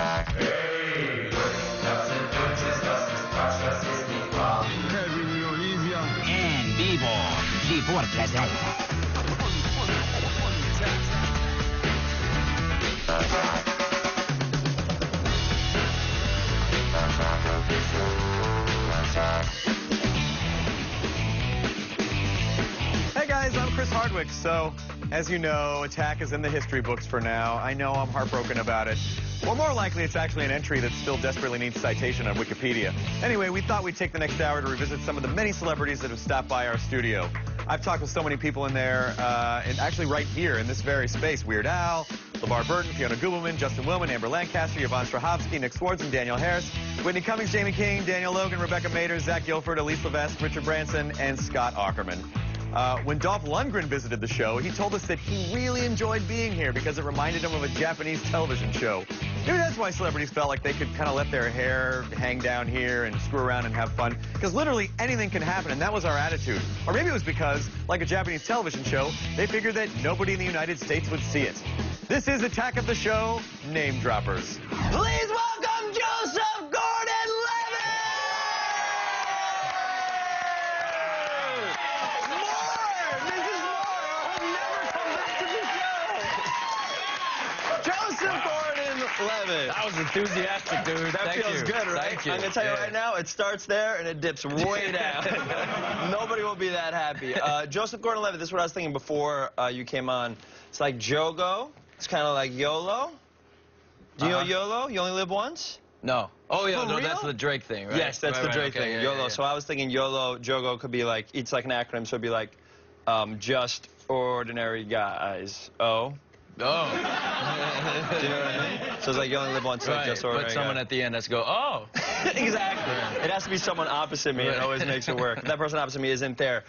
Hey, das sind Wünsche, das ist Quatsch, das ist nicht wahr. Kevin, Olivia. En vivo, G4 presenta. Hey guys, I'm Chris Hardwick. So, as you know, Attack is in the history books for now. I know I'm heartbroken about it. Or more likely, it's actually an entry that still desperately needs citation on Wikipedia. Anyway, we thought we'd take the next hour to revisit some of the many celebrities that have stopped by our studio. I've talked with so many people in there, and actually right here in this very space. Weird Al, LeVar Burton, Fiona Gubelman, Justin Willman, Amber Lancaster, Yvonne Strahovski, Nick Swardson, Danielle Harris, Whitney Cummings, Jamie King, Daniel Logan, Rebecca Mader, Zach Gilford, Elise Levesque, Richard Branson, and Scott Aukerman. When Dolph Lundgren visited the show, he told us that he really enjoyed being here because it reminded him of a Japanese television show. Maybe that's why celebrities felt like they could kind of let their hair hang down here and screw around and have fun. Because literally anything can happen, and that was our attitude. Or maybe it was because, like a Japanese television show, they figured that nobody in the United States would see it. This is Attack of the Show, Name Droppers. Please welcome Joseph Gordon-Levitt! Joseph Gordon-Levitt. That was enthusiastic, dude. That feels good, right? Thank you. I'm going to tell you right now, it starts there and it dips way down. Nobody will be that happy. Joseph Gordon-Levitt, this is what I was thinking before you came on. It's like Jogo. It's kind of like YOLO. Do you know YOLO? You only live once? No. Oh, yeah, For no, real? that's the Drake thing, right? Yes, that's the Drake thing. yeah, YOLO. yeah. So I was thinking YOLO, Jogo could be like, it's like an acronym, so it'd be like, just ordinary guys. Oh. Oh. Do you know what I mean? So it's like you only live once, like Right, just ordinary but someone guy. at the end has to go, oh. Exactly. It has to be someone opposite me. It always makes it work. That person opposite me isn't there.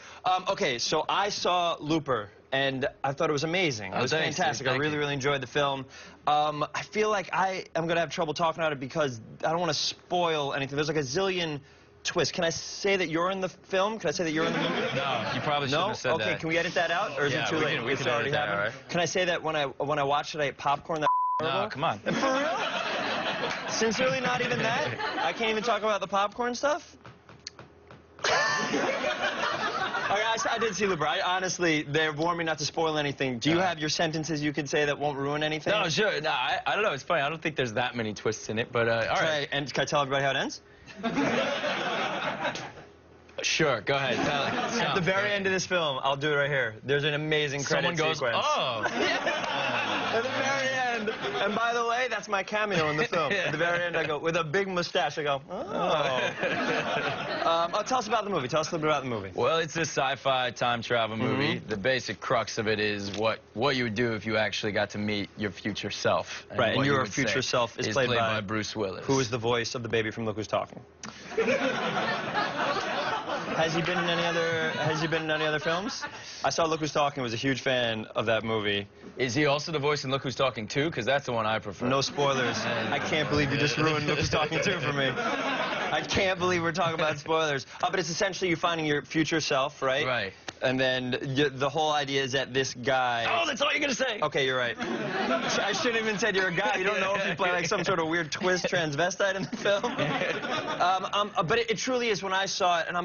Okay, so I saw Looper, and I thought it was amazing. It was thanks, fantastic. dude. I really, really enjoyed the film. I feel like I am going to have trouble talking about it because I don't want to spoil anything. There's like a zillion twists. Can I say that you're in the film? Can I say that you're in the movie? No, you probably shouldn't have said that. Okay, can we edit that out, or is Yeah, it too we late? can- we It's can already edit that, happened. alright? Can I say that when I watched it, I ate popcorn that No, come on. And for real? Sincerely, not even that? I can't even talk about the popcorn stuff? I did see Looper. Honestly, they've warned me not to spoil anything. Do you have your sentences you could say that won't ruin anything? No, sure. No, I don't know. It's funny. I don't think there's that many twists in it, but all right. And can I tell everybody how it ends? Sure, go ahead. At the very end of this film, I'll do it right here. There's an amazing someone credit goes, sequence. oh. At the very end. And by the way, that's my cameo in the film. At the very end, I go, with a big mustache, I go, oh. Tell us about the movie. Tell us a little bit about the movie. Well, it's a sci-fi time travel movie. The basic crux of it is what you would do if you actually got to meet your future self. Right, and what your you would future say self is played by Bruce Willis. Who is the voice of the baby from Look Who's Talking? Has he been in any other films? I saw Look Who's Talking, was a huge fan of that movie. Is he also the voice in Look Who's Talking 2? Because that's the one I prefer. No spoilers. I can't believe you just ruined Look Who's Talking 2 for me. I can't believe we're talking about spoilers. But it's essentially you finding your future self, right? Right. And then the whole idea is that this guy... Oh, that's all you're going to say. Okay, you're right. I shouldn't even said you're a guy. You don't know if you play like some sort of weird twist transvestite in the film. But it truly is. When I saw it, and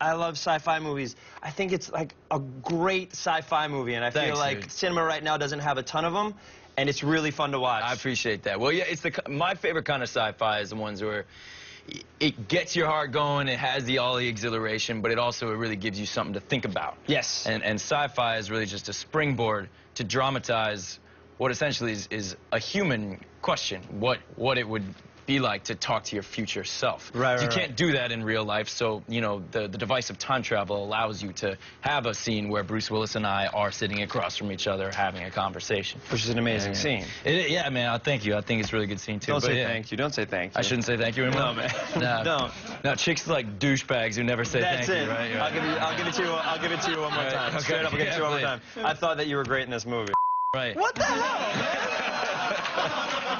I love sci-fi movies, I think it's like a great sci-fi movie, and I feel like dude. cinema right now doesn't have a ton of them, and it's really fun to watch. I appreciate that. Well, yeah, it's my favorite kind of sci-fi is the ones where it gets your heart going, it has all the exhilaration, but it really gives you something to think about. Yes. And sci-fi is really just a springboard to dramatize what essentially is a human question, what it would be like to talk to your future self. Right, You right, can't do that in real life, so, you know, the device of time travel allows you to have a scene where Bruce Willis and I are sitting across from each other having a conversation. Which is an amazing scene. Yeah, man, thank you. I think it's a really good scene, too. Don't But say yeah. thank you. Don't say thank you. I shouldn't say thank you anymore. No, man. No. Don't. No, chicks like douchebags who never say That's thank it. you, right? I'll give it to you. I'll give it to you one more Right, time. okay. Straight up, I'll give it to you one more Yeah, time. I thought that you were great in this movie. Right. What the hell, man?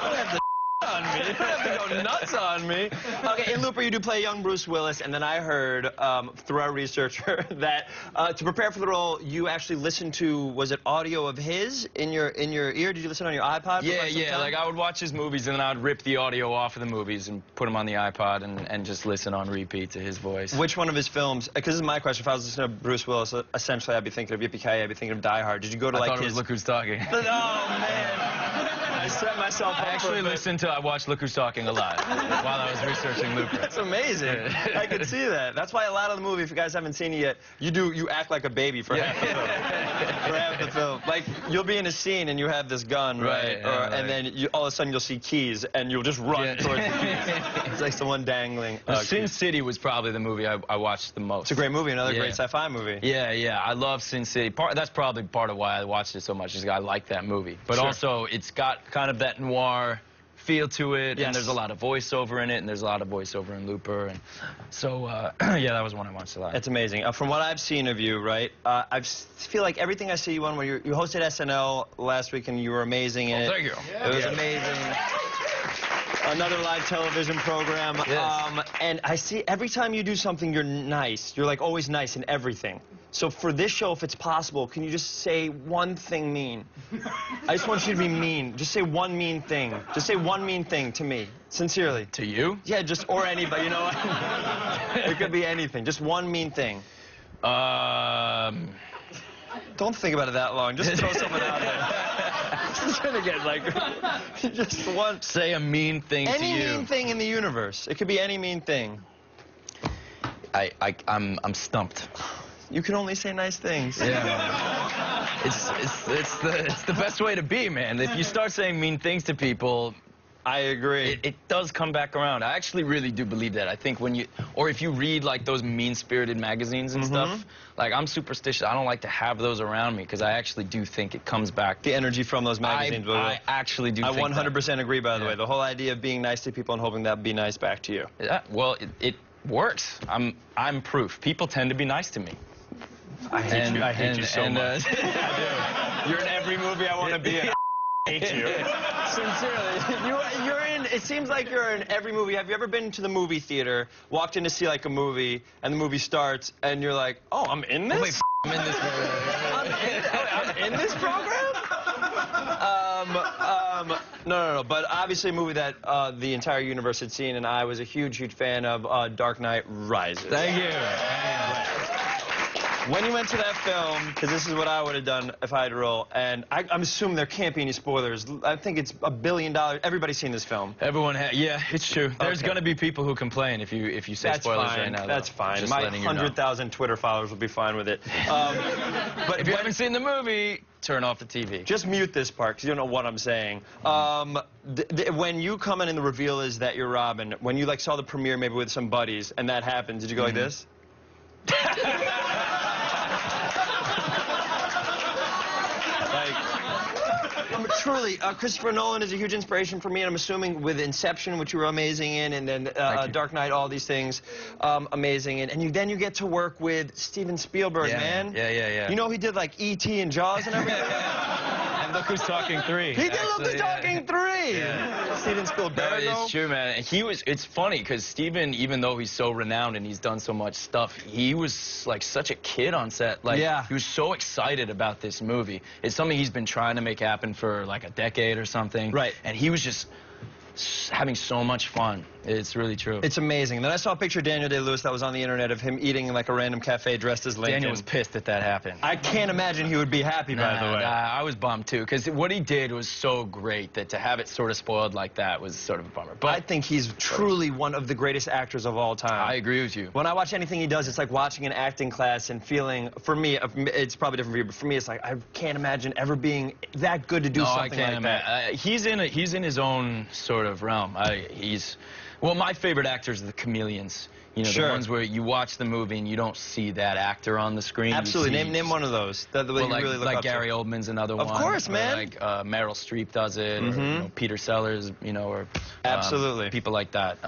Don't have to on me. You don't have to go nuts on me. Okay, in Looper, you do play young Bruce Willis, and then I heard through our researcher that to prepare for the role, you actually listened to, was it audio of his in your ear? Did you listen on your iPod? For quite some time? Like I would watch his movies and then I would rip the audio off of the movies and put them on the iPod and just listen on repeat to his voice. Which one of his films? Because this is my question. If I was listening to Bruce Willis, essentially I'd be thinking of Yippee-Ki-Yay, I'd be thinking of Die Hard. Did you go to I like thought it was Look Who's Talking. Oh man, I set myself up. I watched Look Who's Talking a lot while I was researching Looper. That's amazing. I can see that. That's why a lot of the movie, if you guys haven't seen it yet, you act like a baby for half the film. For half the film. Like, you'll be in a scene and you have this gun, right? And then all of a sudden you'll see keys and you'll just run towards the keys. It's like someone dangling. Sin City was probably the movie I watched the most. It's a great movie, another great sci-fi movie. Yeah. I love Sin City. That's probably part of why I watched it so much, is I like that movie. But also, it's got kind of that noir feel to it, and there's a lot of voiceover in it, and there's a lot of voiceover in Looper, and so yeah, that was one I watched a lot. It's amazing. From what I've seen of you, right, I feel like everything I see you on, when you hosted SNL last week, and you were amazing in it. Thank you. It was amazing. Another live television program. Yes. And I see every time you do something, you're nice. You're like always nice in everything. So for this show, if it's possible, can you just say one thing mean? I just want you to be mean. Just say one mean thing. Just say one mean thing to me. Sincerely. To you? Yeah, or anybody, you know what? It could be anything. Just one mean thing. Don't think about it that long. Just throw something out there. Just gonna get like just one. Say a mean thing to you. Any mean thing in the universe. It could be any mean thing. I'm stumped. You can only say nice things. Yeah. It's the best way to be, man. If you start saying mean things to people, I agree. It does come back around. I actually really do believe that. I think if you read like those mean-spirited magazines and stuff, like I'm superstitious. I don't like to have those around me because I actually do think it comes back. The energy from those magazines. I actually do think that. I 100% agree, by the way. The whole idea of being nice to people and hoping that would be nice back to you. Yeah, well, it works. I'm proof. People tend to be nice to me. I hate you so much. You're in every movie I want to be in. I hate you. Sincerely. You're in, it seems like you're in every movie. Have you ever been to the movie theater, walked in to see like a movie, and the movie starts, and you're like, oh, I'm in this? Wait, I'm in this movie. I'm in this program? No. But obviously a movie that the entire universe had seen, and I was a huge, huge fan of Dark Knight Rises. Thank you. When you went to that film, because this is what I would have done if I had to roll, and I'm assuming there can't be any spoilers. I think it's $1 billion. Everybody's seen this film. Everyone has. Yeah, it's true. There's going to be people who complain if you say spoilers right now. That's fine. Just My letting you know. 100,000 Twitter followers will be fine with it. But if you haven't seen the movie, turn off the TV. Just mute this part because you don't know what I'm saying. When you come in and the reveal is that you're Robin, when you like saw the premiere maybe with some buddies and that happened, did you go like this? Truly, Christopher Nolan is a huge inspiration for me, and I'm assuming with Inception, which you were amazing in, and then Dark Knight, all these things, amazing. And then you get to work with Steven Spielberg, man. Yeah. You know he did like E.T. and Jaws and everything? And Look Who's Talking 3. He did Look Who's Talking 3! Yeah. Steven Spielberg. That is true, man. It's funny, because Steven, even though he's so renowned and he's done so much stuff, he was like such a kid on set. Like, he was so excited about this movie. It's something he's been trying to make happen for like a decade or something. Right. And he was just having so much fun. It's really true. It's amazing. Then I saw a picture of Daniel Day-Lewis that was on the internet of him eating in like a random cafe dressed as Lincoln. Daniel was pissed that happened. I can't imagine he would be happy, by the way. I was bummed too, because what he did was so great that to have it sort of spoiled like that was sort of a bummer. But I think he's truly one of the greatest actors of all time. I agree with you. When I watch anything he does, it's like watching an acting class and feeling, for me, it's probably different for you, but for me, it's like, I can't imagine ever being that good to do something like that. He's in his own sort of realm. Well, my favorite actors are the chameleons. You know, the ones where you watch the movie and you don't see that actor on the screen. Absolutely. Name one of those. The way you really look like up Gary to. Oldman's another one. Of course, man. Or like Meryl Streep does it. Or, you know, Peter Sellers, you know, or absolutely people like that.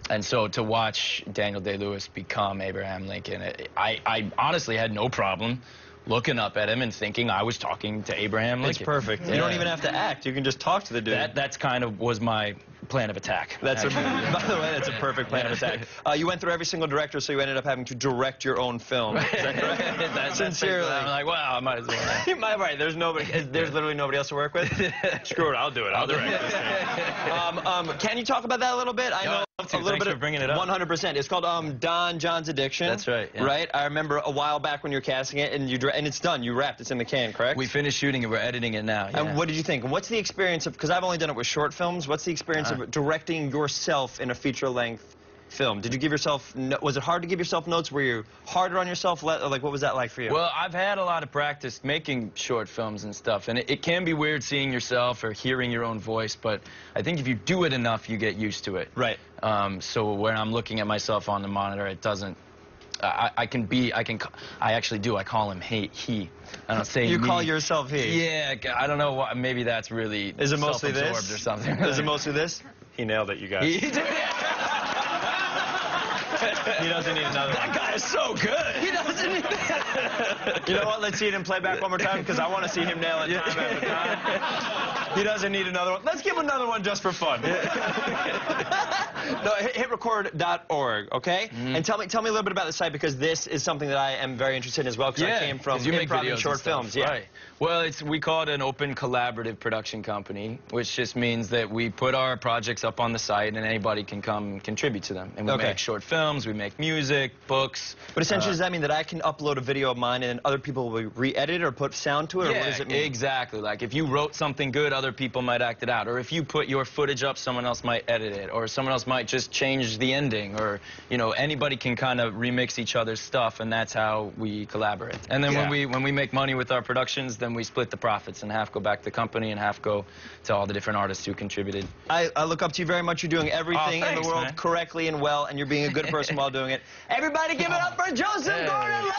And so to watch Daniel Day-Lewis become Abraham Lincoln, I honestly had no problem looking up at him and thinking I was talking to Abraham Lincoln. It's perfect. You don't even have to act. You can just talk to the dude. That's kind of was my plan of attack. By the way, that's a perfect plan of attack. You went through every single director, so you ended up having to direct your own film. Is that correct? Sincerely. I'm like, wow, I might as well. Right, there's literally nobody else to work with? Screw it, I'll do it. I'll direct this thing. Can you talk about that a little bit? I know a little Thanks bit for bringing it up. 100%. It's called Don John's Addiction. That's right. Yeah. Right? I remember a while back when you were casting it, and it's done. You wrapped. It's in the can, correct? We finished shooting it. We're editing it now. Yeah. And what did you think? And what's the experience of, because I've only done it with short films, what's the experience of directing yourself in a feature-length film? Did you give yourself, was it hard to give yourself notes? Were you harder on yourself? Like, what was that like for you? Well, I've had a lot of practice making short films and stuff, and it can be weird seeing yourself or hearing your own voice, but I think if you do it enough, you get used to it. Right. So when I'm looking at myself on the monitor, it doesn't, I actually do. I call him he. I don't say you me. call yourself he? Yeah, I don't know why. Maybe that's really Is it mostly this? self-absorbed or something. Is it mostly this? He nailed it, you guys. He did. He doesn't need another one. That guy is so good. He doesn't need You know what? Let's see him play back one more time because I want to see him nail it time after time. He doesn't need another one. Let's give him another one just for fun. No, hitrecord.org, okay? And tell me a little bit about the site because this is something that I am very interested in as well because I came from improv and short films. Yeah. Right. Well, we call it an open collaborative production company, which just means that we put our projects up on the site and anybody can come contribute to them. And we make short films, we make music, books. But essentially, does that mean that I can upload a video of mine and then other people will re-edit it or put sound to it? Or what does it mean? Exactly. Like if you wrote something good, other people might act it out. Or if you put your footage up, someone else might edit it. Or someone else might just change the ending. Or, you know, anybody can kind of remix each other's stuff, and that's how we collaborate. And then when we make money with our productions, then we split the profits, and half go back to the company and half go to all the different artists who contributed. I look up to you very much. You're doing everything in the world correctly and well, and you're being a good person while doing it. Everybody give it up for Joseph Gordon-Levitt!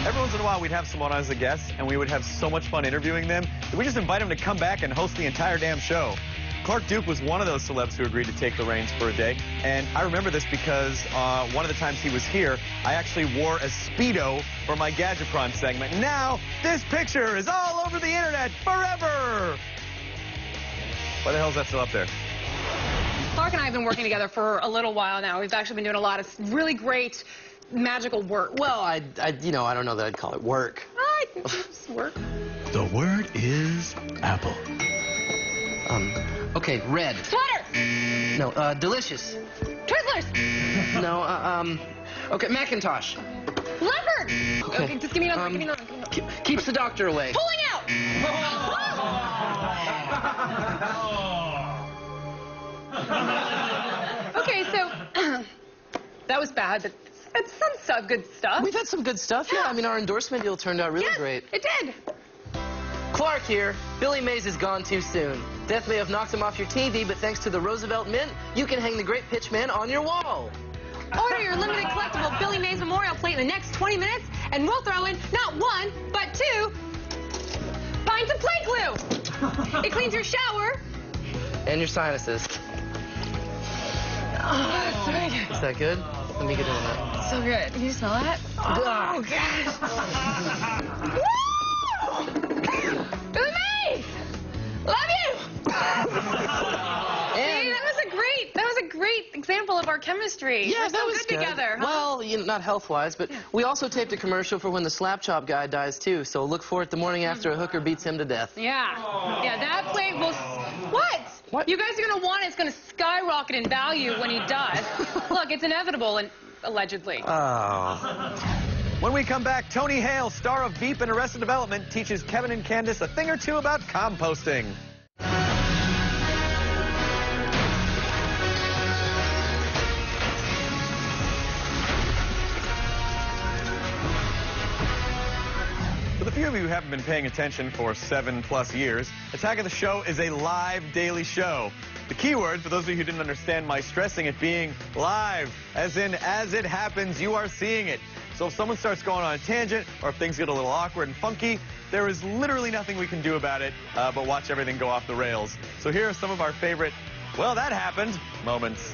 Every once in a while, we'd have someone on as a guest, and we would have so much fun interviewing them that we just invite them to come back and host the entire damn show. Clark Duke was one of those celebs who agreed to take the reins for a day, and I remember this because one of the times he was here, I actually wore a Speedo for my Gadgetron segment. Now, this picture is all over the internet forever! Why the hell is that still up there? Clark and I have been working together for a little while now. We've actually been doing a lot of really great magical work. Well, I don't know that I'd call it work. I think it's work. The word is apple. Okay, red. Sweater! No, delicious. Twizzlers! No, okay, Macintosh. Leopard! Okay. Just give me another, give me another. Keeps the doctor away. Pulling out! Okay, so that was bad, but it's some good stuff. We've had some good stuff, yeah. I mean, our endorsement deal turned out really great. It did. Clark here. Billy Mays is gone too soon. Death may have knocked him off your TV, but thanks to the Roosevelt Mint, you can hang the Great Pitchman on your wall. Order your limited collectible Billy Mays Memorial Plate in the next 20 minutes, and we'll throw in not one, but 2 pints of plate glue. It cleans your shower. And your sinuses. Oh, that's so good. Is that good? Let me get in on that. So good. Can you smell that? Oh, gosh. Woo! Billy Mays! Love you! See, that was a great example of our chemistry. Yeah, We're that so was good together. Huh? Well, not health-wise, but we also taped a commercial for when the Slap Chop guy dies, too. So look for it the morning after a hooker beats him to death. Yeah. Yeah, that plate will... What? What? You guys are going to want it. It's going to skyrocket in value when he does. Look, it's inevitable, and allegedly. Oh. When we come back, Tony Hale, star of Veep and Arrested Development, teaches Kevin and Candace a thing or two about composting. For the few of you who haven't been paying attention for 7+ years, Attack of the Show is a live daily show. The keyword, for those of you who didn't understand my stressing it being live, as in as it happens, you are seeing it. So if someone starts going on a tangent, or if things get a little awkward and funky, there is literally nothing we can do about it but watch everything go off the rails. So here are some of our favorite, well, that happened moments.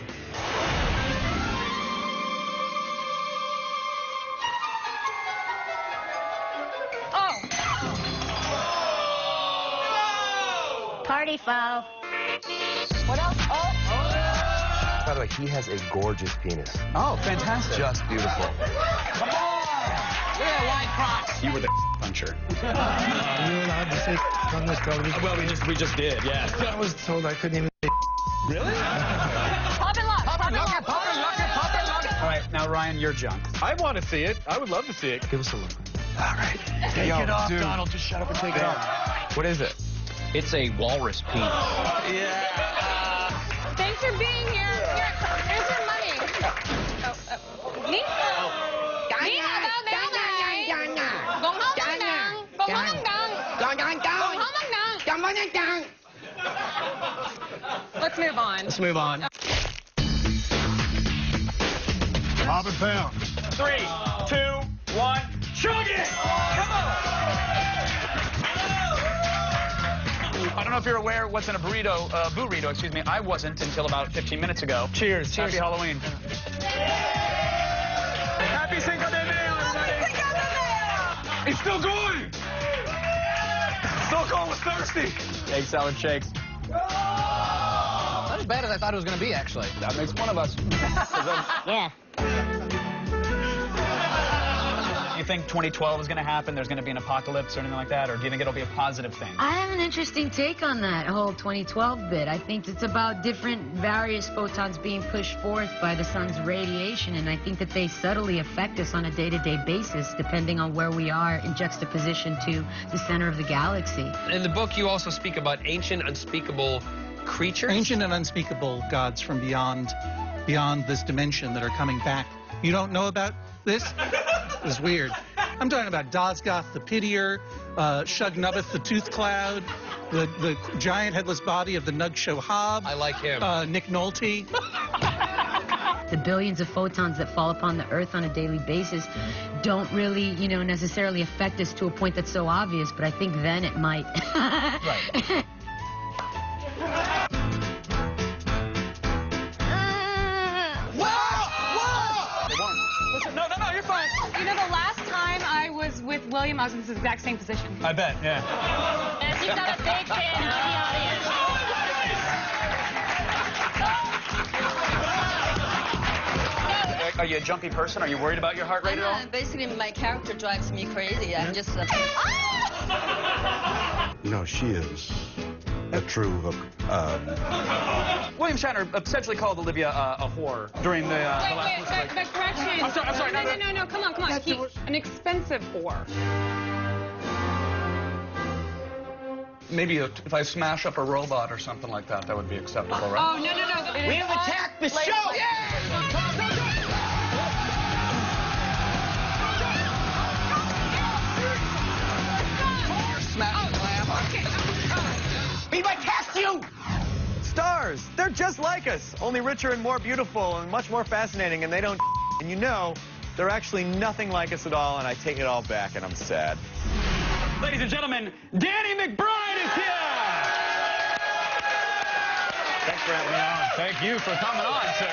Party foul. What else? Oh. By the way, he has a gorgeous penis. Oh, fantastic. Just beautiful. Come on. Look at that wide crotch. You were the puncher. Are you allowed to say on this television? Well, we just did, yeah. I was told I couldn't even say. Really? Pop and lock. Pop and lock. Pop and lock. Pop and lock. All right, now, Ryan, you're junk. I want to see it. I would love to see it. Give us a look. All right. Take it off, dude. Donald. Just shut up and take it off. What is it? It's a walrus penis. Yeah. Thanks for being here. Here's your money. Me? Let's move on. Let's move on. Pop and pound. 3, 2, 1, chug it! Come on! I don't know if you're aware what's in a burrito, burrito, excuse me. I wasn't until about 15 minutes ago. Cheers. Happy Halloween. Happy Cinco de Mayo, everybody. He's still going! Still going with thirsty. Egg salad shakes. Not as bad as I thought it was going to be, actually. That makes one of us. Yeah. You think 2012 is going to happen? There's going to be an apocalypse or anything like that? Or do you think it'll be a positive thing? I have an interesting take on that whole 2012 bit. I think it's about different various photons being pushed forth by the sun's radiation, and I think that they subtly affect us on a day-to-day basis, depending on where we are in juxtaposition to the center of the galaxy. In the book, you also speak about ancient, unspeakable creatures. Ancient and unspeakable gods from beyond this dimension that are coming back. You don't know about this? It's weird. I'm talking about Dazgoth the Pitier, Shug-Nubbeth the Tooth Cloud, the giant headless body of the Nugsho Hob. I like him. Nick Nolte. The billions of photons that fall upon the Earth on a daily basis don't really, necessarily affect us to a point that's so obvious, but I think then it might. Right. You know, the last time I was with William, I was in this exact same position. I bet, yeah. And she's got a big fan of the audience. Are you a jumpy person? Are you worried about your heart rate at all? Basically, my character drives me crazy. I'm just... No, she is a true hook. William Shatner essentially called Olivia a whore during the last... But correction. I'm sorry. No, come on. An expensive whore. Maybe if I smash up a robot or something like that, that would be acceptable, right? Oh, no. We have attacked the show! We might cast you! Stars. They're just like us, only richer and more beautiful and much more fascinating, and they don't and they're actually nothing like us at all, and I take it all back, and I'm sad. Ladies and gentlemen, Danny McBride is here! Thanks for having me on. Thank you for coming on, sir.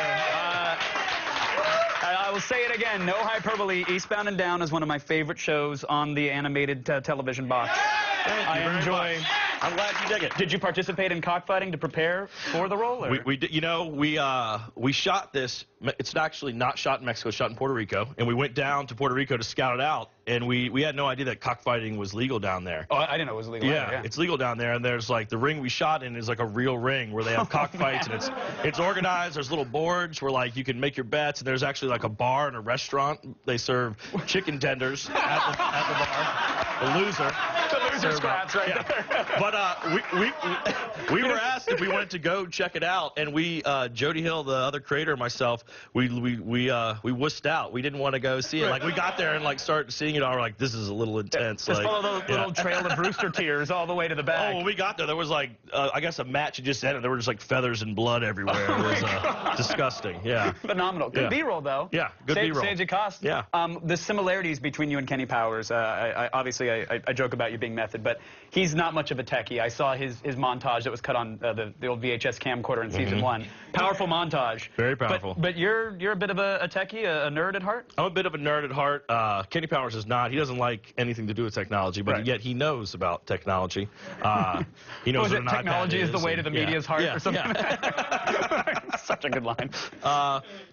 I will say it again, no hyperbole. Eastbound and Down is one of my favorite shows on the animated television box. I enjoy. I'm glad you dig it. Did you participate in cockfighting to prepare for the role? Or? We did. We shot this. It's actually not shot in Mexico. It's shot in Puerto Rico, and we went down to Puerto Rico to scout it out. And we had no idea that cockfighting was legal down there. Oh, I didn't know it was legal. Yeah, it's legal down there. And there's like the ring we shot in is like a real ring where they have cockfights, and it's organized. There's little boards where like you can make your bets, and there's actually like a bar and a restaurant. They serve chicken tenders at the bar. The loser. The loser scraps right there. But we were asked if we wanted to go check it out, and Jody Hill, the other creator, and myself, we wussed out. We didn't want to go see it. Like we got there and like started seeing it all. We're like, this is a little intense. Just like, follow the little trail of rooster tears all the way to the back. Oh, when we got there, there was like I guess a match had just ended. There were just like feathers and blood everywhere. It was disgusting. Yeah. Phenomenal. Good B-roll though. Yeah. Good B-roll. Saves you cost. Yeah. The similarities between you and Kenny Powers. Obviously I joke about you being meth method, but he's not much of a techie. I saw his montage that was cut on the old VHS camcorder in season 1. Powerful montage. Very powerful. But you're a bit of a techie, a nerd at heart? I'm a bit of a nerd at heart. Kenny Powers is not. He doesn't like anything to do with technology, but yet he knows about technology. He knows what technology is the way to the media's heart or something? Yeah. Such a good line.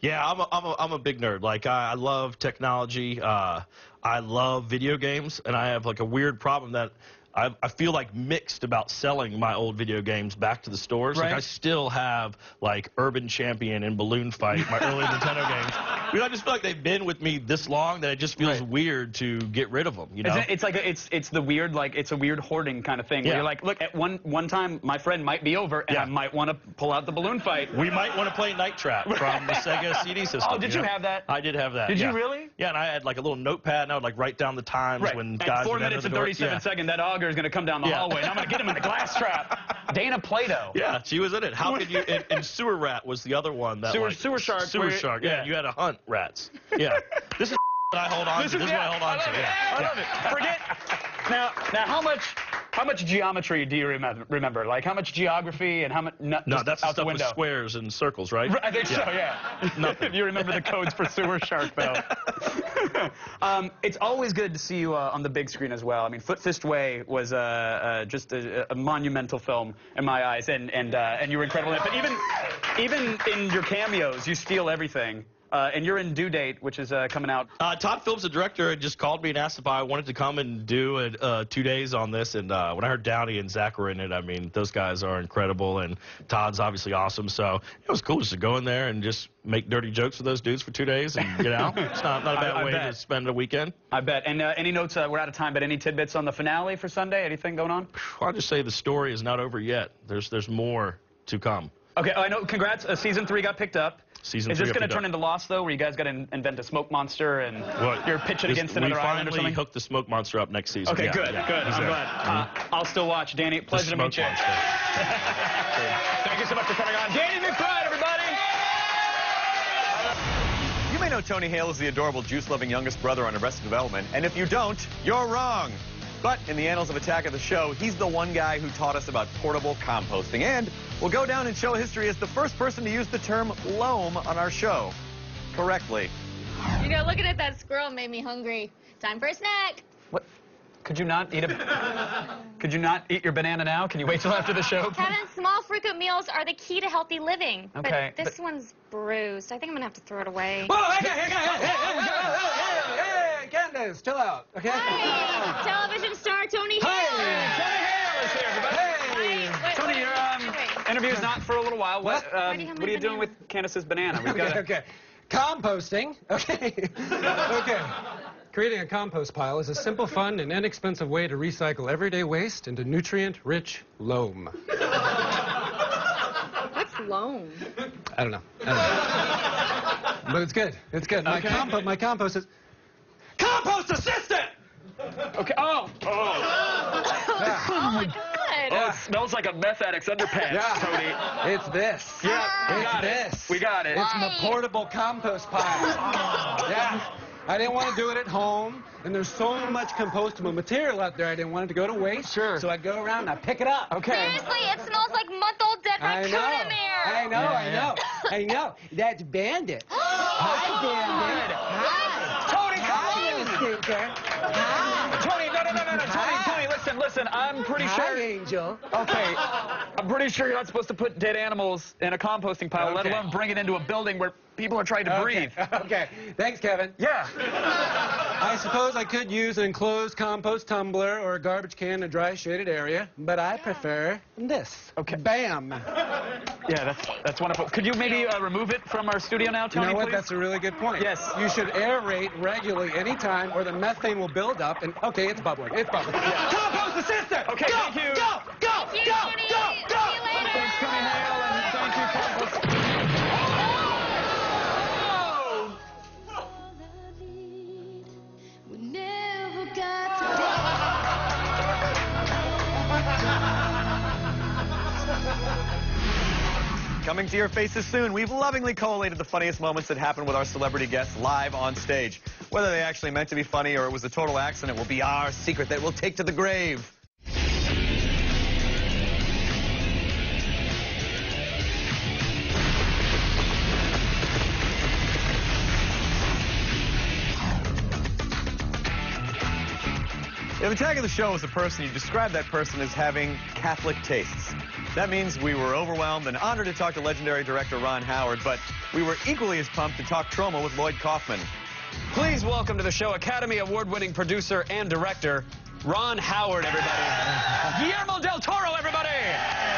Yeah, I'm a big nerd. Like, I love technology. I love video games, and I have like a weird problem that I feel like mixed about selling my old video games back to the stores. Right. Like, I still have like Urban Champion and Balloon Fight, my early Nintendo games. You know, I just feel like they've been with me this long that it just feels weird to get rid of them. You know, it's like it's the weird, like, it's a weird hoarding kind of thing. Where you're like, look, at one time my friend might be over and I might want to pull out the Balloon Fight. We might want to play Night Trap from the Sega CD system. Oh, did you have that? I did have that. Did you really? Yeah, and I had like a little notepad, and I would like write down the times when guys. 4 minutes and 37 seconds. That auger is going to come down the hallway, and I'm going to get him in the glass trap. Dana Plato. Yeah, she was in it. How could you? And Sewer Rat was the other one. That Sewer Shark. Sewer Shark. Yeah, you had to hunt rats. Yeah, this is what I hold on to. This is what I hold on to. I love it. Forget. Now, how much geometry do you remember? Like, how much geography and how much? No, that's the stuff with squares and circles, right? I think so. Yeah. Nothing. You remember the codes for Sewer Shark, though. It's always good to see you on the big screen as well. I mean, Foot Fist Way was just a monumental film in my eyes, and you were incredible in it. But even in your cameos, you steal everything. And you're in Due Date, which is coming out. Todd Phillips, the director, just called me and asked if I wanted to come and do 2 days on this. And when I heard Downey and Zach were in it, I mean, those guys are incredible, and Todd's obviously awesome. So it was cool just to go in there and just make dirty jokes with those dudes for 2 days and get out. It's not a bad way to spend a weekend. I bet. And any notes? We're out of time, but any tidbits on the finale for Sunday? Anything going on? I'll just say the story is not over yet. There's more to come. Okay, I know. Congrats. Season 3 got picked up. Is this going to turn into Lost, though, where you guys got to invent a smoke monster and you're pitching against another island or something? We finally hooked the smoke monster up next season. Okay, good. I'm glad. I'll still watch. Danny, pleasure to meet you. Thank you so much for coming on. Danny McBride, everybody! You may know Tony Hale as the adorable, juice-loving youngest brother on Arrested Development, and if you don't, you're wrong. But in the annals of Attack of the Show, he's the one guy who taught us about portable composting, and will go down in show history as the first person to use the term loam on our show correctly. You know, looking at that squirrel made me hungry. Time for a snack. What? Could you not eat your banana now? Can you wait till after the show? Kevin, small frequent meals are the key to healthy living. Okay, but this one's bruised. I think I'm going to have to throw it away. Whoa, hey, Candace, chill out, okay? Hi, television star Tony Hale. Tony Hale is here, everybody. Hi. Tony, your interview's not for a little while. What are you doing with Candace's banana? Okay. Composting. Okay. Okay. Creating a compost pile is a simple, fun, and inexpensive way to recycle everyday waste into nutrient-rich loam. What's loam? I don't know. But it's good. It's good. Okay. My compost is... Compost assistant! Okay. Oh, Oh, good. Oh, it smells like a meth addict's underpants, Tony. It's this. Yeah, We got it. It's my portable compost pile. Yeah. I didn't want to do it at home, and there's so much compostable material out there, I didn't want it to go to waste. Sure. So I go around and I pick it up. Okay. Seriously, it smells like month-old dead raccoon in there. I know. That's Bandit. Hi, Bandit. Tony, come on. Tony, no. Tony, listen. I'm pretty sure. Hi, Angel. Okay. I'm pretty sure you're not supposed to put dead animals in a composting pile, let alone bring it into a building where people are trying to breathe. Okay. Thanks, Kevin. Yeah. I suppose I could use an enclosed compost tumbler or a garbage can in a dry, shaded area, but I prefer this. Okay. Bam. Yeah, that's wonderful. Could you maybe remove it from our studio now, Tony, You know what? please? That's a really good point. Yes. You should aerate regularly anytime, or the methane will build up, and, okay, it's bubbling. It's bubbling. Yeah. Compost assistant! Okay, thank you. Go! See you later. Thanks, Tony Hale, and thank you, Compost. Coming to your faces soon, we've lovingly collated the funniest moments that happened with our celebrity guests live on stage. Whether they actually meant to be funny or it was a total accident will be our secret that we'll take to the grave. Yeah, the tag of the show is a person. You describe that person as having Catholic tastes. That means we were overwhelmed and honored to talk to legendary director Ron Howard, but we were equally as pumped to talk Troma with Lloyd Kaufman. Please welcome to the show Academy Award-winning producer and director, Ron Howard, everybody. Guillermo del Toro, everybody.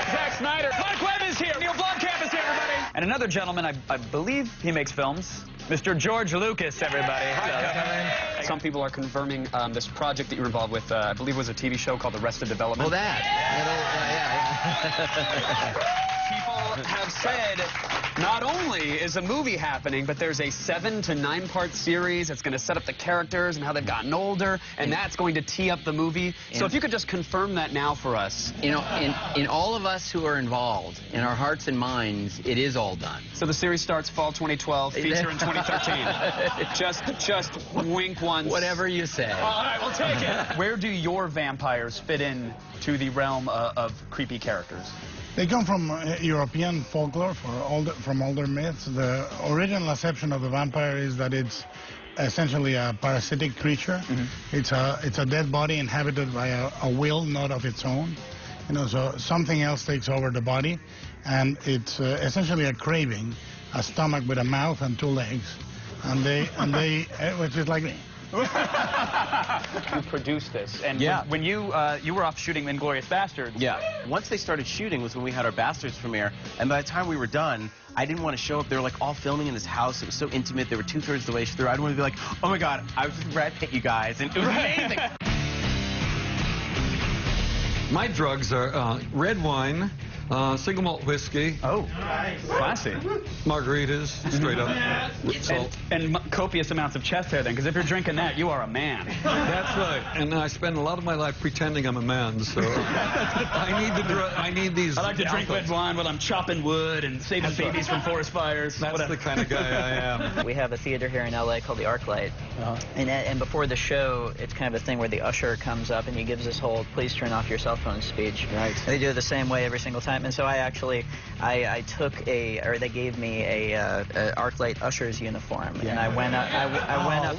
Zack Snyder. Mark Webb is here. Neil Blomkamp is here, everybody. And another gentleman, I believe he makes films, Mr. George Lucas, everybody. Hello. Some people are confirming this project that you were involved with, I believe was a TV show called Arrested Development. Well, that. People have said not only is a movie happening, but there's a 7 to 9 part series that's going to set up the characters and how they've gotten older, and that's going to tee up the movie. So if you could just confirm that now for us. You know, in all of us who are involved, in our hearts and minds, it is all done. So the series starts fall 2012, feature in 2013. just wink once. Whatever you say. All right, we'll take it. Where do your vampires fit in to the realm of creepy characters? They come from European folklore, from older myths. The original conception of the vampire is that it's essentially a parasitic creature. It's a dead body inhabited by a will not of its own. You know, so something else takes over the body, and it's essentially a craving, a stomach with a mouth and 2 legs, and they which is like me. You produced this, and when you were off shooting Inglourious Basterds. Yeah. Once they started shooting was when we had our Bastards premiere, and by the time we were done, I didn't want to show up. They were like all filming in this house. It was so intimate. They were 2/3 the way through. I didn't want to be like, oh my God, I was with Brad Pitt, you guys, and it was amazing. My drugs are red wine, single malt whiskey. Oh, nice. Classy. Margaritas, straight up. Salt. And copious amounts of chest hair then, because if you're drinking that, you are a man. That's right. And I spend a lot of my life pretending I'm a man, so I need these. I like to drink red wine while I'm chopping wood and saving babies from forest fires. That's the kind of guy I am. We have a theater here in LA called the ArcLight. And before the show, it's kind of a thing where the usher comes up and he gives this whole "please turn off your cell phone" speech. Right. They do it the same way every single time. And so I actually, I took they gave me a ArcLight usher's uniform, and I went up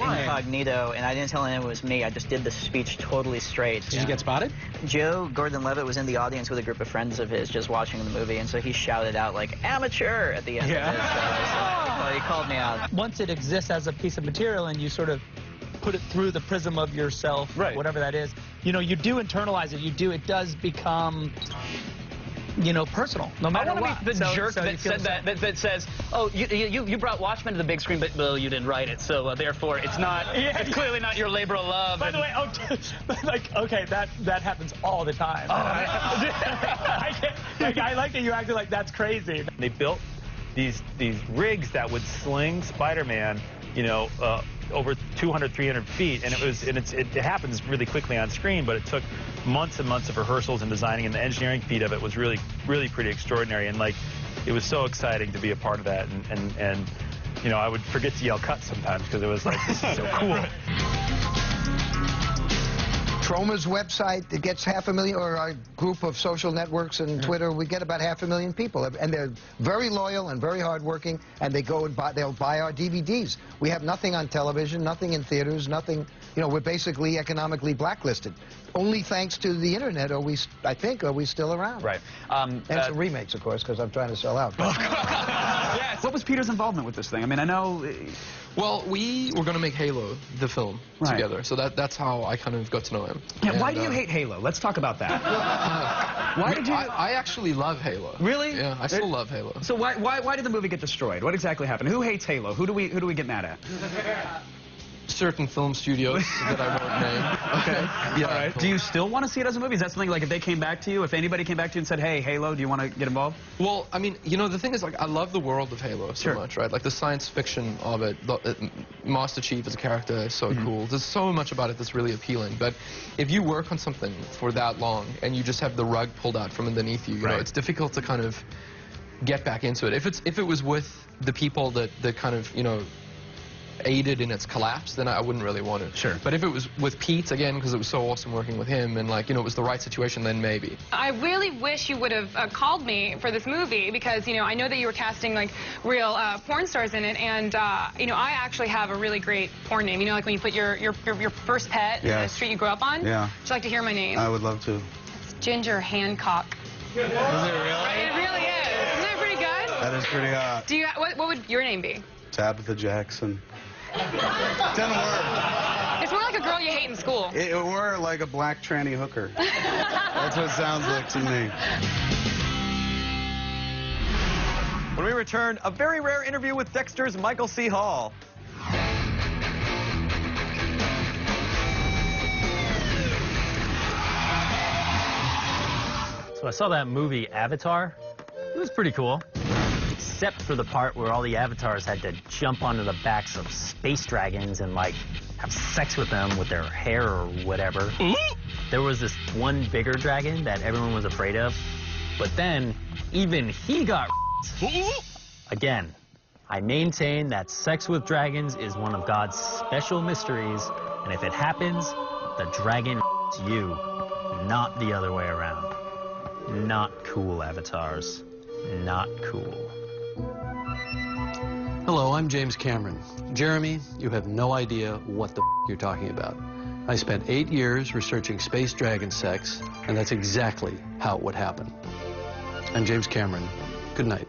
incognito, and I didn't tell anyone it was me. I just did the speech totally straight. Did you get spotted? Joe Gordon-Levitt was in the audience with a group of friends of his just watching the movie, and so he shouted out like "amateur" at the end of it. So he called me out. Once it exists as a piece of material and you sort of put it through the prism of yourself, whatever that is, you know, you do internalize it. It does become, you know, personal, no matter what. I want to be the jerk that said that says, oh, you brought Watchmen to the big screen, but well, you didn't write it, so therefore it's not. It's clearly not your labor of love. By the way, okay, that happens all the time. Oh, I like that you acted like that's crazy. They built these rigs that would sling Spider-Man, you know, over 200, 300 feet, and it happens really quickly on screen, but it took months and months of rehearsals and designing, and the engineering feat of it was really pretty extraordinary, and like it was so exciting to be a part of that, and you know, I would forget to yell cut sometimes because it was like, this is so cool. Troma's website, it gets 500,000, or our group of social networks and Twitter, we get about 500,000 people, and they're very loyal and very hardworking, and they'll buy our DVDs. We have nothing on television, nothing in theaters, nothing, you know, we're basically economically blacklisted. Only thanks to the internet are we still around. Right. And some remakes, of course, because I'm trying to sell out. Yes. What was Peter's involvement with this thing? I mean, I know. Well, we were going to make Halo, the film, together. So that's how I kind of got to know him. Yeah, and why do you hate Halo? Let's talk about that. Why did you? I actually love Halo. Really? Yeah, I still love Halo. So why did the movie get destroyed? What exactly happened? Who hates Halo? Who do we get mad at? Certain film studios that I won't name. Okay. Yeah. All right. Do you still want to see it as a movie? Is that something like if they came back to you, if anybody came back to you and said, hey, Halo, do you want to get involved? Well, I mean, you know, the thing is, like, I love the world of Halo so much, right? Like, the science fiction of it, Master Chief as a character is so cool. There's so much about it that's really appealing. But if you work on something for that long and you just have the rug pulled out from underneath you, you know, it's difficult to kind of get back into it. If it was with the people that kind of, you know, aided in its collapse, then I wouldn't really want it. Sure. But if it was with Pete, again, because it was so awesome working with him, and like, you know, it was the right situation, then maybe. I really wish you would have called me for this movie because, you know, I know that you were casting, like, real porn stars in it, and, you know, I actually have a really great porn name. You know, like when you put your first pet in the street you grew up on? Yeah. Would you like to hear my name? I would love to. It's Ginger Hancock. Is it really? It really is. Isn't that pretty good? That is pretty hot. Do you? What would your name be? Tabitha Jackson. Doesn't work. It's more like a girl you hate in school. Or like a black tranny hooker. That's what it sounds like to me. When we return, a very rare interview with Dexter's Michael C. Hall. So I saw that movie, Avatar. It was pretty cool. Except for the part where all the avatars had to jump onto the backs of space dragons and, like, have sex with them with their hair or whatever. There was this one bigger dragon that everyone was afraid of, but then even he got Again, I maintain that sex with dragons is one of God's special mysteries, and if it happens, the dragon you, not the other way around. Not cool, avatars. Not cool. Hello, I'm James Cameron. Jeremy, you have no idea what the you're talking about. I spent 8 years researching space dragon sex, and that's exactly how it would happen. I'm James Cameron. Good night.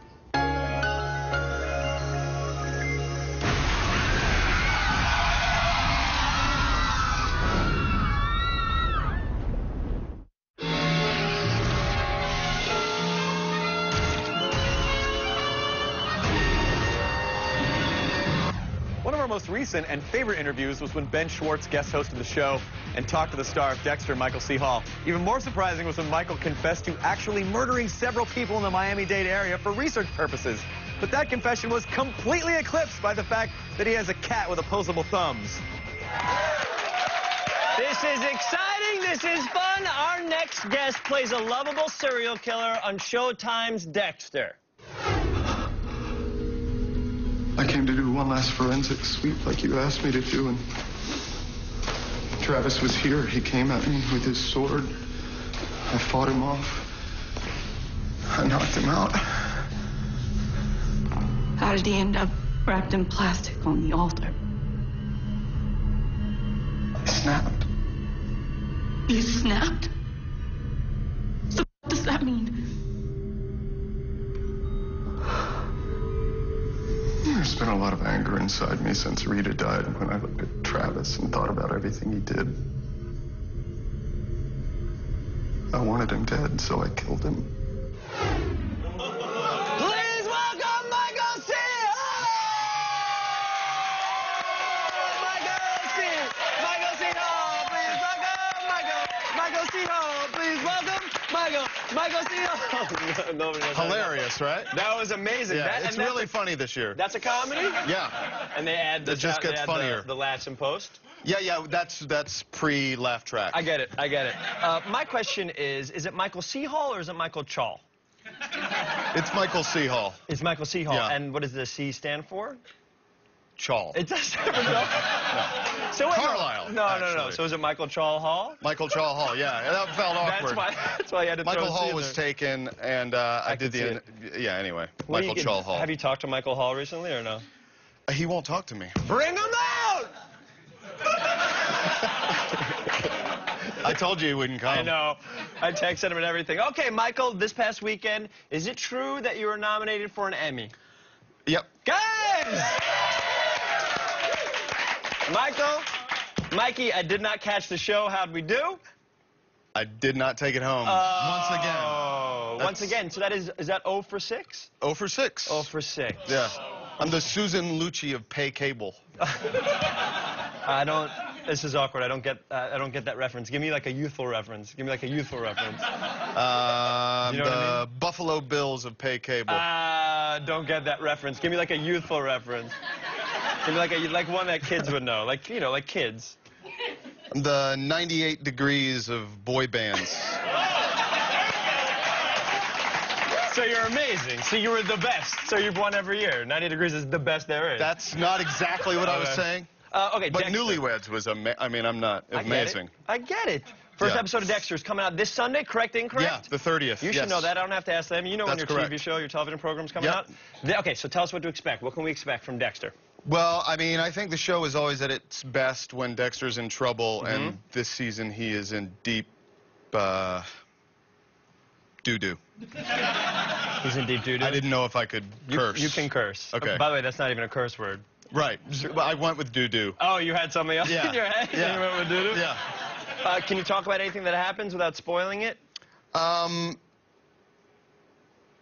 One of our most recent and favorite interviews was when Ben Schwartz guest hosted the show and talked to the star of Dexter, Michael C. Hall. Even more surprising was when Michael confessed to actually murdering several people in the Miami-Dade area for research purposes. But that confession was completely eclipsed by the fact that he has a cat with opposable thumbs. This is exciting. This is fun. Our next guest plays a lovable serial killer on Showtime's Dexter. I came to do one last forensic sweep like you asked me to do, and Travis was here. He came at me with his sword. I fought him off. I knocked him out. How did he end up wrapped in plastic on the altar? He snapped. He snapped? So what does that mean? There's been a lot of anger inside me since Rita died when I looked at Travis and thought about everything he did. I wanted him dead, so I killed him. Please welcome Michael C. Hall! Michael C. Hall, please welcome Michael C. Hall, please welcome Michael C. Hall. Nobody knows Hilarious, right? That was amazing. Yeah, it's really funny this year. That's a comedy? Yeah. And they add the It just gets funnier. The laughs in post? Yeah, that's pre-laugh track. I get it. My question is it Michael C. Hall or is it Michael Chall? It's Michael C. Hall. It's Michael C. Hall. Yeah. And what does the C stand for? Chall. It does stand for no. So wait, Carlisle. No. So is it Michael Chall Hall? Michael Chall Hall, yeah. That felt awkward. That's why you had to Michael throw Hall C was there. taken, and I did the... Yeah, anyway. Michael Chall Hall. Have you talked to Michael Hall recently or no? He won't talk to me. Bring him out! I told you he wouldn't come. I know. I texted him and everything. Okay, Michael, this past weekend, is it true that you were nominated for an Emmy? Yep. Guys! Mikey, I did not catch the show. How'd we do? I did not take it home. Once again. Once again. So that is that 0 for 6? 0 for 6. 0 for 6. Yeah. I'm the Susan Lucci of pay cable. This is awkward. I don't get that reference. Give me like a youthful reference. You know what I mean? Buffalo Bills of pay cable. Don't get that reference. Give me like a youthful reference. Give me like one that kids would know. Like kids. The 98 Degrees of boy bands. So you're amazing. So you were the best. So you've won every year. 90 Degrees is the best there is. That's not exactly what I was saying. Okay, but Dexter. Newlyweds was I'm not amazing. I get it. First episode of Dexter is coming out this Sunday, correct, incorrect? Yeah, the 30th. You should know that. I don't have to ask them. You know when your correct. TV show, your television program's coming out? Okay, so tell us what to expect. What can we expect from Dexter? Well, I mean, I think the show is always at its best when Dexter's in trouble, and this season he is in deep doo-doo. He's in deep doo-doo? I didn't know if I could curse. You can curse. Okay. By the way, that's not even a curse word. Right. I went with doo-doo. Oh, you had something else in your head? Yeah. You went with doo-doo? Yeah. Can you talk about anything that happens without spoiling it?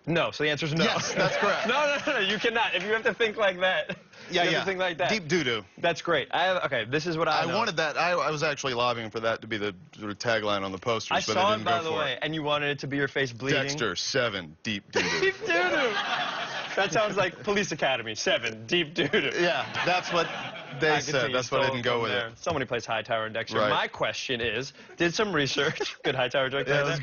No, so the answer is no. Yes, that's correct. No, you cannot. If you have to think like that, you have to think like that. Deep doo-doo. That's great. Okay, this is what I know. wanted that. I was actually lobbying for that to be the sort of tagline on the posters, I but saw I it, didn't by go the for way, it. and you wanted it to be your face bleeding. Dexter, 7, deep doo-doo. Deep doo-doo. That sounds like Police Academy, 7, deep doo-doo. Yeah, that's what they said. That's what I didn't go with it. Somebody plays Hightower and Dexter. Right. My question is, did some research. Good Hightower joke Yeah, there.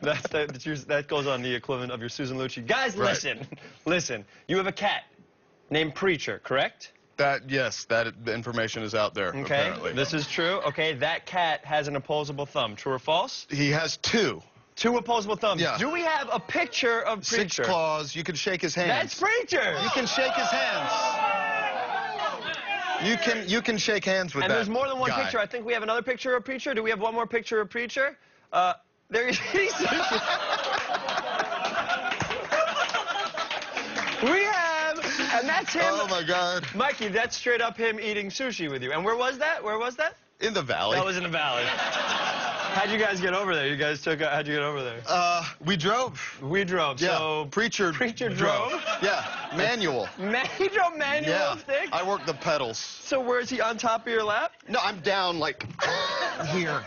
that's good. That goes on the equivalent of your Susan Lucci. Guys, listen. You have a cat named Preacher, correct? Yes, that information is out there, Okay, apparently. this is true. Okay, that cat has an opposable thumb. True or false? He has 2. 2 opposable thumbs. Yeah. Do we have a picture of Preacher? 6 claws. You can shake his hands. That's Preacher. You can shake his hands. You can shake hands with and that there's more than one guy. picture. I think we have another picture of Preacher. Do we have one more picture of Preacher? There he is. We have, and that's him. Oh my God. Mikey, that's straight up him eating sushi with you. And where was that? Where was that? In the valley. That was in the valley. How'd you guys get over there? How'd you get over there? We drove. We drove. Yeah. So Preacher drove? Yeah, manual. He drove manual stick? I work the pedals. So where is he, on top of your lap? No, I'm down like here.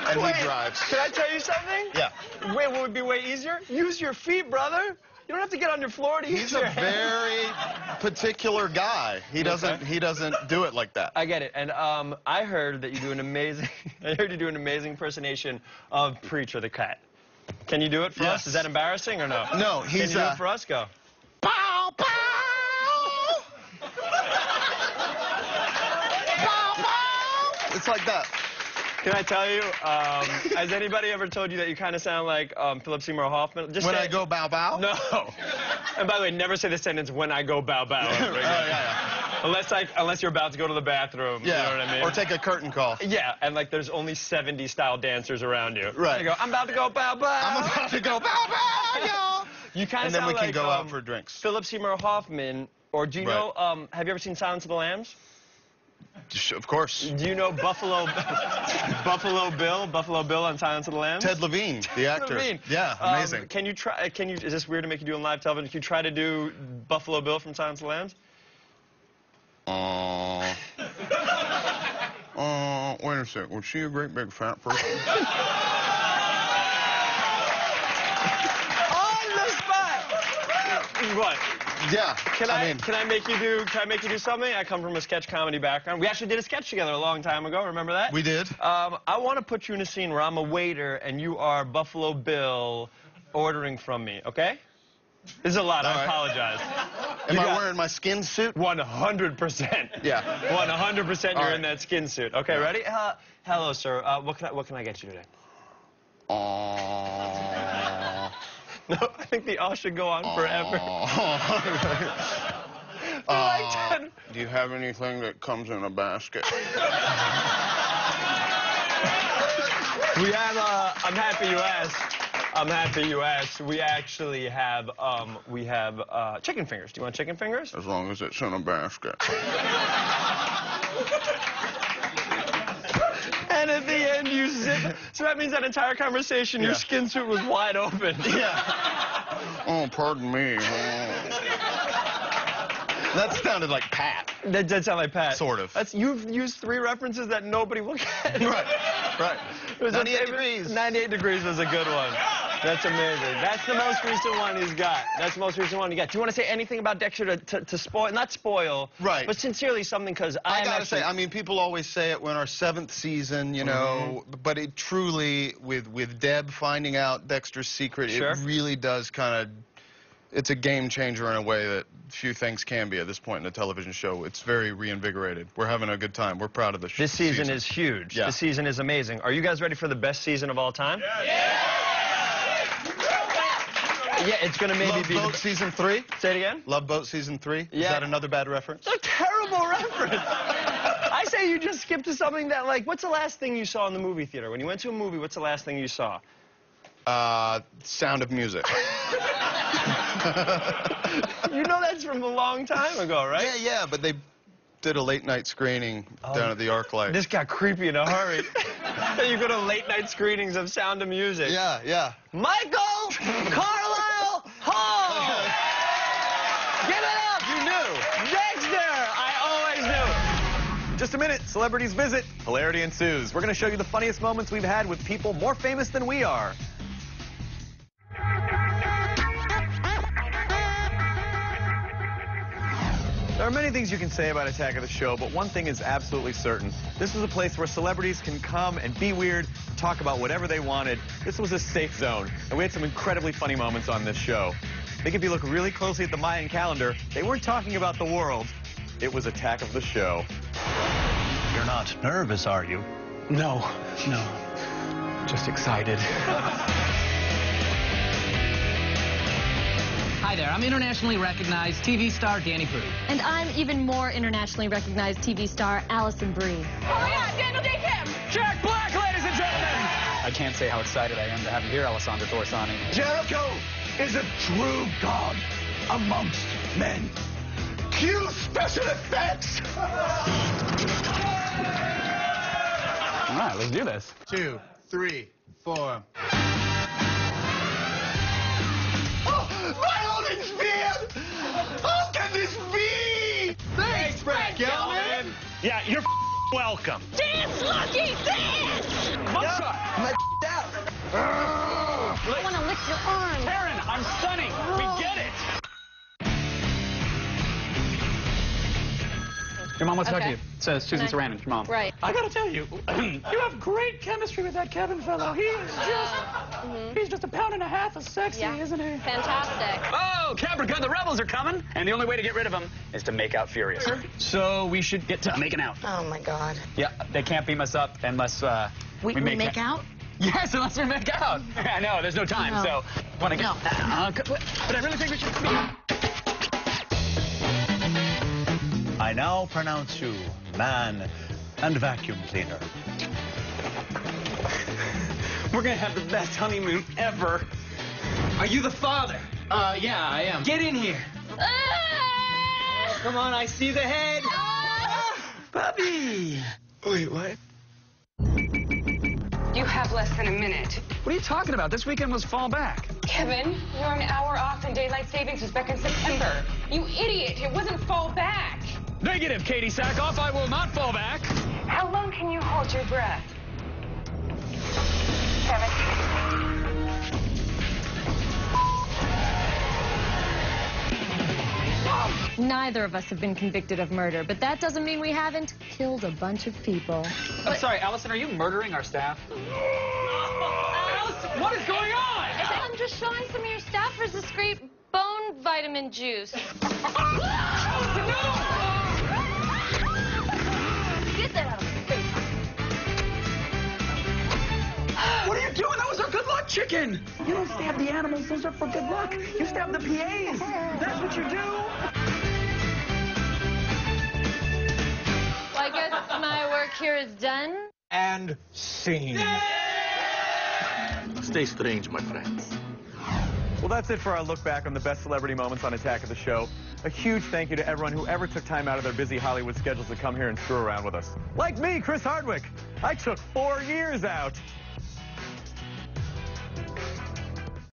And Wait, he drives. Can I tell you something? Yeah. Wait, what would be way easier? Use your feet, brother. You don't have to get on your floor to use He's your a very particular guy. He doesn't do it like that. I get it. And I heard that you do an amazing impersonation of Preacher the cat. Can you do it for us? Is that embarrassing or no? No, Can you do it for us? Go. Pow, pow! Pow, pow! It's like that. Can I tell you, has anybody ever told you that you kind of sound like Philip Seymour Hoffman? Just When say, I go bow bow? No. And by the way, never say the sentence, when I go bow bow. Unless you're about to go to the bathroom. Yeah. You know what I mean? Or take a curtain call. Yeah, and like there's only 70 style dancers around you. Right. You go, I'm about to go bow bow. I'm about to go bow bow, y'all. You kind of And then sound we can like, go out for drinks. Philip Seymour Hoffman, or do you know, have you ever seen Silence of the Lambs? Of course. Do you know Buffalo Bill on Silence of the Lambs? Ted Levine, the actor. Levine. Yeah, amazing. Is this weird to make you do on live television? Can you try to do Buffalo Bill from Silence of the Lambs? Wait a sec. Was she a great big fat person? On the spot! What? Yeah. Can I make you do something? I come from a sketch comedy background. We actually did a sketch together a long time ago. Remember that? We did. I want to put you in a scene where I'm a waiter and you are Buffalo Bill ordering from me, okay? This is a lot. I apologize. Am I wearing my skin suit? 100%. Yeah. 100% you're in that skin suit. Okay, ready? Hello, sir. What can I get you today? No, I think the should go on forever. Do you have anything that comes in a basket? We have, I'm happy you asked. We actually have, chicken fingers. Do you want chicken fingers? As long as it's in a basket. And at the end, you zip. So that means that entire conversation, your skin suit was wide open. Yeah. Oh, pardon me. That sounded like Pat. That did sound like Pat. Sort of. You've used 3 references that nobody will get. Right. 98 Degrees. 98 Degrees was a good one. That's amazing. That's the most recent one he's got. That's the most recent one he got. Do you want to say anything about Dexter to spoil, not spoil, right, but sincerely something, because I gotta say, I mean, people always say it, we're in our 7th season, you know, but it truly, with Deb finding out Dexter's secret, it really does kind of, it's a game changer in a way that few things can be at this point in a television show. It's very reinvigorated. We're having a good time. We're proud of the show. This season is huge. Yeah. This season is amazing. Are you guys ready for the best season of all time? Yeah, it's going to maybe Love be Boat Season 3? Say it again? Love Boat Season 3? Yeah. Is that another bad reference? It's a terrible reference. I say you just skip to something that, like, what's the last thing you saw in the movie theater? When you went to a movie, what's the last thing you saw? Sound of Music. You know that's from a long time ago, right? Yeah, but they did a late-night screening down at the ArcLight. This got creepy in a hurry. You go to late-night screenings of Sound of Music. Yeah. Michael Carlisle Hall! Give it up! You knew. Dexter! I always knew. Just a minute. Celebrities visit. Hilarity ensues. We're going to show you the funniest moments we've had with people more famous than we are. There are many things you can say about Attack of the Show, but one thing is absolutely certain. This was a place where celebrities can come and be weird, talk about whatever they wanted. This was a safe zone, and we had some incredibly funny moments on this show. I think if you look really closely at the Mayan calendar, they weren't talking about the world. It was Attack of the Show. You're not nervous, are you? No. Just excited. Hi there, I'm internationally recognized TV star Danny Pudi. And I'm even more internationally recognized TV star Allison Brie. Oh my God, Daniel Day Kim! Jack Black, ladies and gentlemen! I can't say how excited I am to have you here, Alessandro Torsani. Jericho is a true god amongst men. Cue special effects! All right, let's do this. 2, 3, 4. My oldest beard! How can this be? Thanks, Brett Gelman! Yeah, you're welcome. Dance, Lucky, dance! My out. I want to lick your arm. Karen, I'm stunning. We get it. Your mom wants to talk to you. It's Susan Sarandon, your mom. Right. I gotta tell you, you have great chemistry with that Kevin fellow. He is he's just a pound and a half of sexy, isn't he? Fantastic. Oh, Caprica, the rebels are coming, and the only way to get rid of them is to make out furious. So we should get to making out. Oh, my God. Yeah, they can't beam us up unless we make out? Yes, unless we make out. I know, there's no time, so want to get... but I really think we should... I now pronounce you man and vacuum cleaner. We're gonna have the best honeymoon ever. Are you the father? Yeah, I am. Get in here. Come on, I see the head. Puppy. Wait, what? You have less than a minute. What are you talking about? This weekend was fall back. Kevin, you're an hour off and daylight savings was back in September. You idiot, it wasn't fall back. Negative, Katie Sackhoff. I will not fall back. How long can you hold your breath? Kevin. Neither of us have been convicted of murder, but that doesn't mean we haven't killed a bunch of people. I'm sorry, Allison, are you murdering our staff? Allison, what is going on? I'm just showing some of your staffers this great bone vitamin juice. Get that out of my face. What are you doing? That was our good luck chicken. You don't stab the animals. Those are for good luck. You stab the PAs. That's what you do. Well, I guess my work here is done. And scene. Stay strange, my friends. Well, that's it for our look back on the best celebrity moments on Attack of the Show. A huge thank you to everyone who ever took time out of their busy Hollywood schedules to come here and screw around with us. Like me, Chris Hardwick. I took 4 years out.